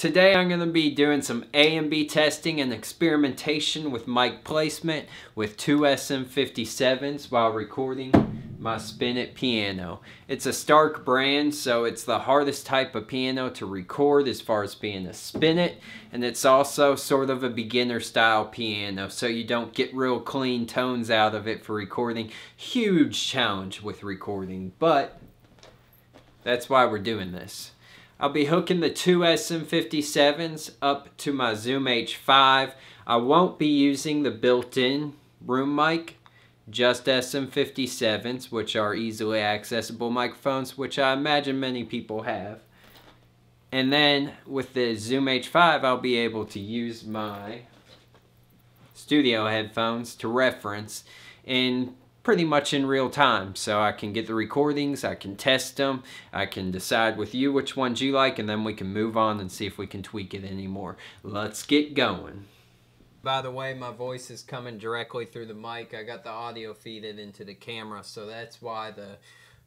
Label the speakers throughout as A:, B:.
A: Today I'm going to be doing some A and B testing and experimentation with mic placement with two SM57's while recording my Spin It piano. It's a Stark brand, so it's the hardest type of piano to record as far as being a Spin It, and it's also sort of a beginner style piano, so you don't get real clean tones out of it for recording. Huge challenge with recording, but that's why we're doing this. I'll be hooking the two SM57's up to my Zoom H5. I won't be using the built-in room mic, just SM57's, which are easily accessible microphones, which I imagine many people have. And then with the Zoom H5, I'll be able to use my studio headphones to reference in pretty much in real time, so I can get the recordings, I can test them, I can decide with you which ones you like, and then we can move on and see if we can tweak it anymore. Let's get going. By the way, my voice is coming directly through the mic. I got the audio feeded into the camera, so that's why the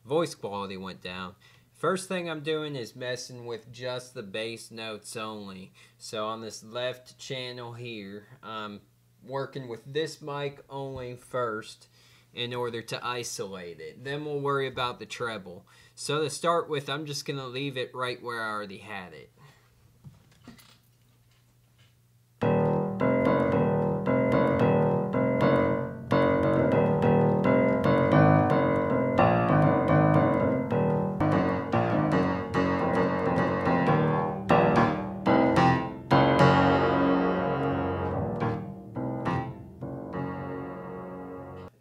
A: voice quality went down. First thing I'm doing is messing with just the bass notes only. So on this left channel here, I'm working with this mic only first, in order to isolate it. Then we'll worry about the treble. So to start with, I'm just going to leave it right where I already had it.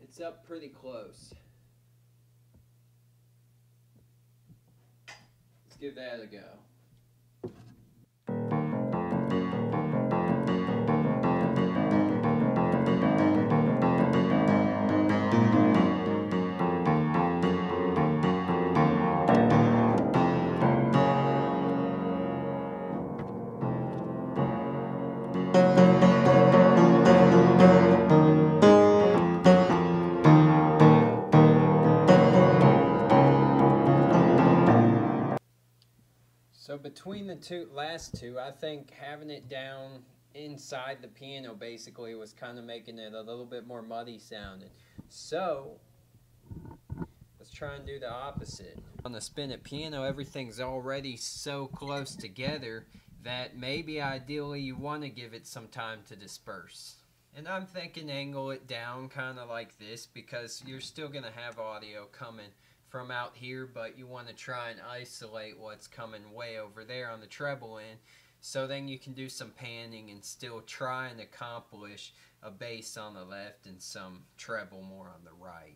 A: It's up pretty close. Let's give that a go. So between the last two, I think having it down inside the piano basically was kind of making it a little bit more muddy sounding. So let's try and do the opposite. On the Spin It piano, everything's already so close together that maybe ideally you want to give it some time to disperse. And I'm thinking angle it down kind of like this, because you're still going to have audio coming from out here, but you want to try and isolate what's coming way over there on the treble end, so then you can do some panning and still try and accomplish a bass on the left and some treble more on the right.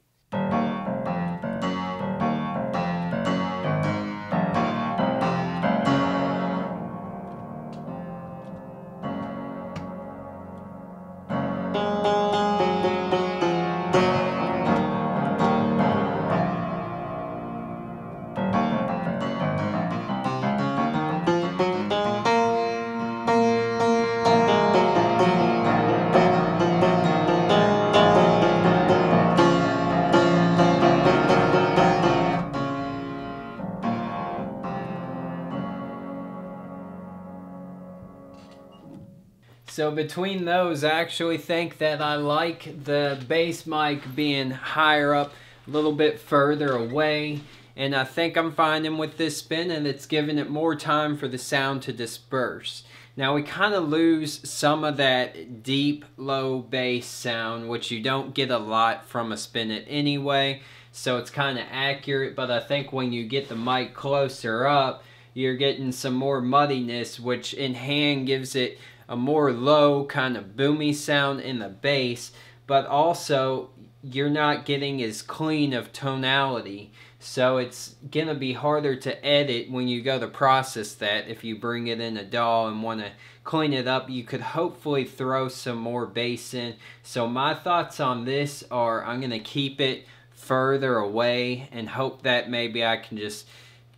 A: So between those, I actually think that I like the bass mic being higher up, a little bit further away, and I think I'm finding with this spin and it's giving it more time for the sound to disperse. Now we kind of lose some of that deep low bass sound, which you don't get a lot from a Spin It anyway, so it's kind of accurate, but I think when you get the mic closer up, you're getting some more muddiness, which in hand gives it a more low kind of boomy sound in the bass, but also you're not getting as clean of tonality, so it's gonna be harder to edit when you go to process that. If you bring it in a DAW and want to clean it up, you could hopefully throw some more bass in. So my thoughts on this are I'm gonna keep it further away and hope that maybe I can just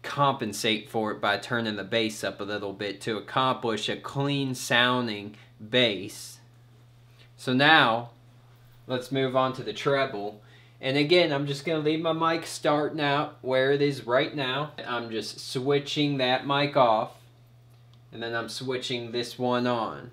A: compensate for it by turning the bass up a little bit to accomplish a clean sounding bass. So now let's move on to the treble, And again, I'm just going to leave my mic starting out where it is right now. I'm just switching that mic off. and then I'm switching this one on.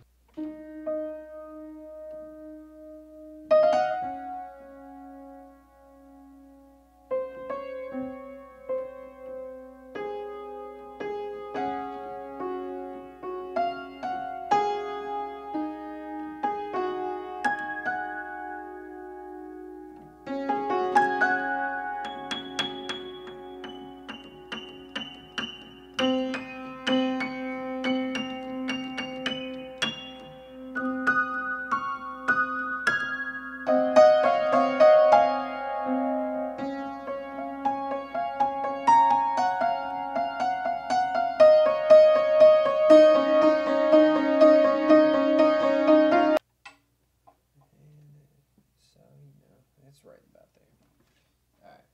A: It's right about there. All right.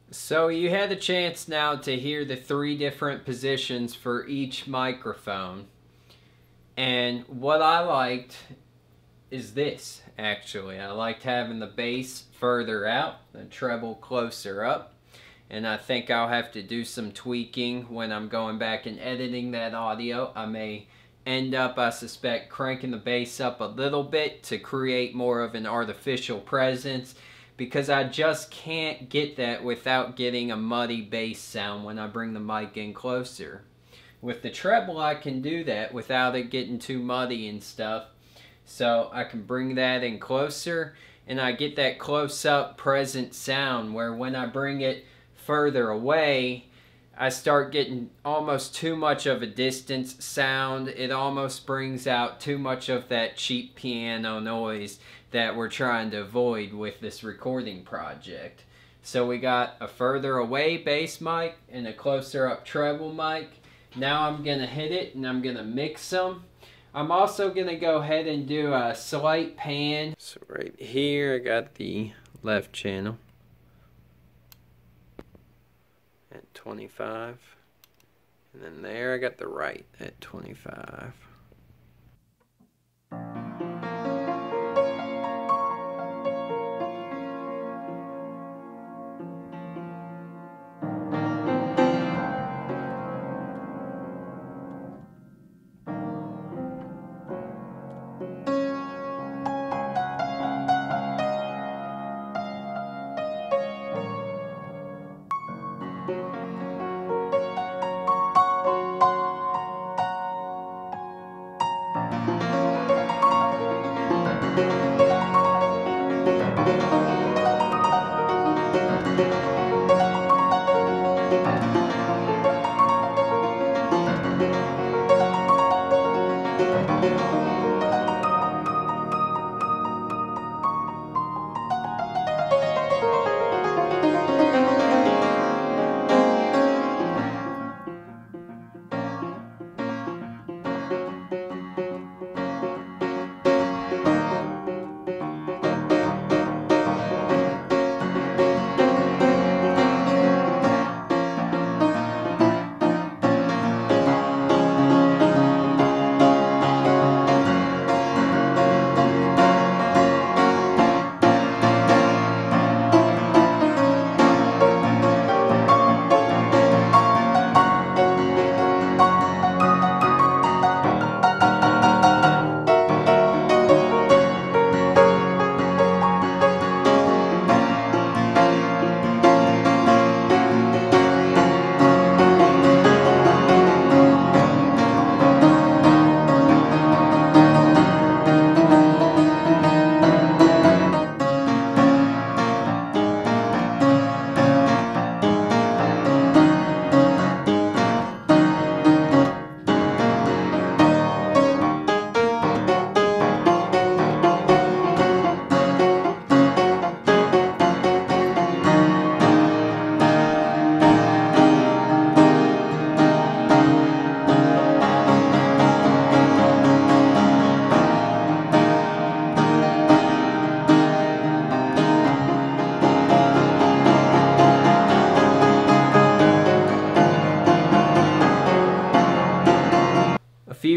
A: So you had a chance now to hear the 3 different positions for each microphone. And what I liked is this, actually. I liked having the bass further out, the treble closer up. And I think I'll have to do some tweaking when I'm going back and editing that audio. I may end up, I suspect, cranking the bass up a little bit to create more of an artificial presence, because I just can't get that without getting a muddy bass sound when I bring the mic in closer. With the treble, I can do that without it getting too muddy and stuff. So I can bring that in closer, and I get that close-up present sound, where when I bring it further away, I start getting almost too much of a distance sound. It almost brings out too much of that cheap piano noise that we're trying to avoid with this recording project. So we got a further away bass mic and a closer up treble mic. Now I'm going to hit it and I'm going to mix them. I'm also going to go ahead and do a slight pan. So right here I got the left channel at 25. And then there I got the right at 25.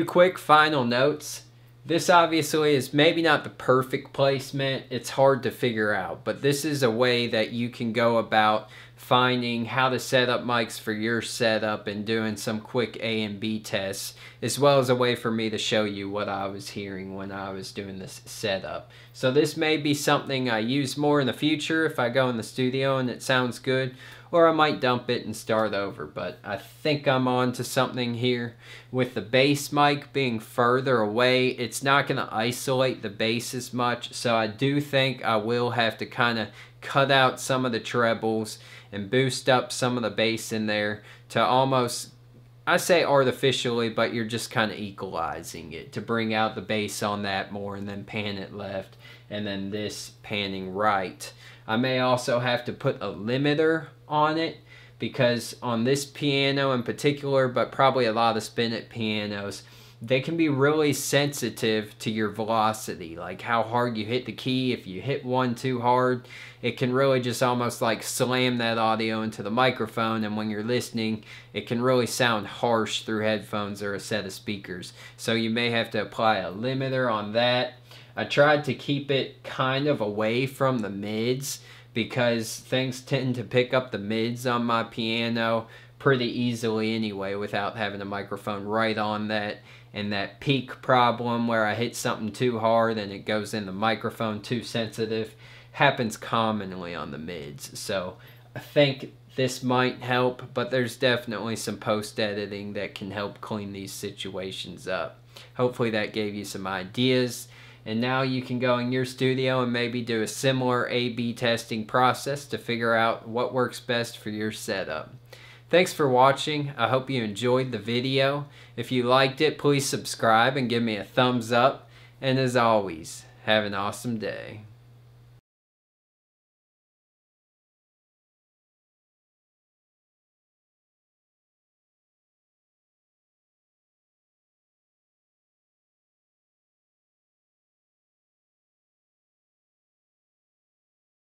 A: few quick final notes. This obviously is maybe not the perfect placement. It's hard to figure out, but this is a way that you can go about finding how to set up mics for your setup and doing some quick A and B tests, as well as a way for me to show you what I was hearing when I was doing this setup. So this may be something I use more in the future if I go in the studio and it sounds good, or I might dump it and start over. But I think I'm on to something here. With the bass mic being further away, it's not going to isolate the bass as much, so I do think I will have to kind of cut out some of the trebles and boost up some of the bass in there to almost, I say artificially, but you're just kind of equalizing it to bring out the bass on that more, and then pan it left and then this panning right. I may also have to put a limiter on it, because on this piano in particular, but probably a lot of spin-it pianos, they can be really sensitive to your velocity, like how hard you hit the key. If you hit one too hard, it can really just almost like slam that audio into the microphone, and when you're listening, it can really sound harsh through headphones or a set of speakers. So you may have to apply a limiter on that. I tried to keep it kind of away from the mids, because things tend to pick up the mids on my piano pretty easily anyway without having a microphone right on that. And that peak problem where I hit something too hard and it goes in the microphone too sensitive happens commonly on the mids. So I think this might help, but there's definitely some post-editing that can help clean these situations up. Hopefully that gave you some ideas. And now you can go in your studio and maybe do a similar A/B testing process to figure out what works best for your setup. Thanks for watching. I hope you enjoyed the video. If you liked it, please subscribe and give me a thumbs up. And as always, have an awesome day.